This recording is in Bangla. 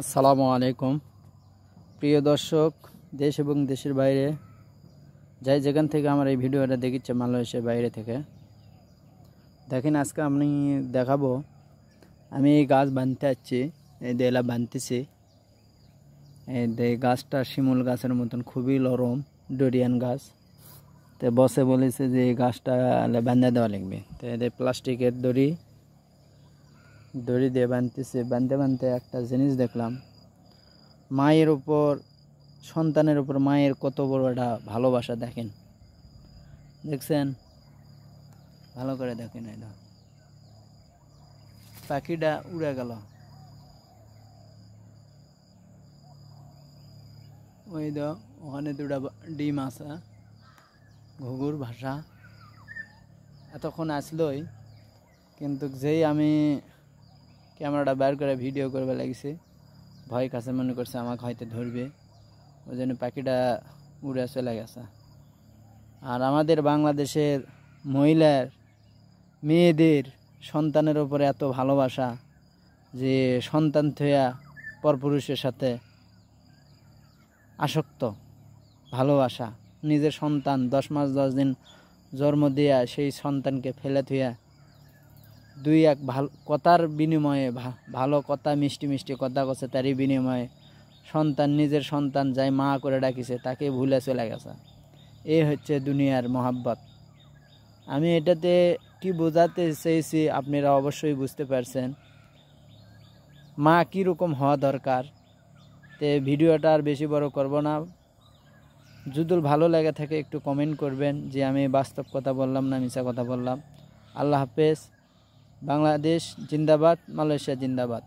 আসসালামু আলাইকুম প্রিয় দর্শক, দেশ এবং দেশের বাইরে যাই যেখান থেকে আমার এই ভিডিওটা দেখিচ্ছে মালয়েশিয়ার বাইরে থেকে দেখেন। আজকে আমি দেখাবো আমি এই গাছ বানতে যাচ্ছি। এই দেলা বানতেছি। এই গাছটা শিমুল গাছের মতন খুবই নরম, ডোরিয়ান গাছ। তো বসে বলেছে যে এই গাছটা বান্ধা দেওয়া লাগবে। তো এদের প্লাস্টিকের দড়ি দিয়ে বানতেছে। বানতে একটা জিনিস দেখলাম, মায়ের উপর সন্তানের উপর মায়ের কত বড় একটা ভালোবাসা। দেখছেন, ভালো করে দেখেন। এটা পাখিটা উড়ে গেল। ওই ওখানে দুটা ডিম আছে, ঘুঘুর ভাষা এতক্ষণ আসলোই, কিন্তু যেই আমি ক্যামেরাটা বের করে ভিডিও করবে লাগছে, ভয় কাছে মনে করছে আমাকে হয়তো ধরবে, ওই জন্য পাখিটা উড়ে চলে গেছে। আর আমাদের বাংলাদেশের মহিলার মেয়েদের সন্তানের ওপরে এত ভালোবাসা যে সন্তান থয়া পরপুরুষের সাথে আসক্ত ভালোবাসা। নিজের সন্তান 10 মাস 10 দিন জন্ম দেয়া সেই সন্তানকে ফেলে থুয়া দুই এক ভালো কথার বিনিময়ে, ভালো কথা, মিষ্টি মিষ্টি কথা কছে, তারই বিনিময়ে সন্তান, নিজের সন্তান যাই মা করে ডাকিছে তাকে ভুলে চলে গেছে। এই হচ্ছে দুনিয়ার মহাব্বত। আমি এটাতে কি বোঝাতে চেয়েছি আপনারা অবশ্যই বুঝতে পারছেন, মা কীরকম হওয়া দরকার। তে ভিডিওটা আর বেশি বড় করব না। যদি ভালো লাগে থাকে একটু কমেন্ট করবেন যে আমি বাস্তব কথা বললাম না মিছা কথা বললাম। আল্লাহ হাফেজ। বাংলাদেশ জিন্দাবাদ, মালয়েশিয়া জিন্দাবাদ।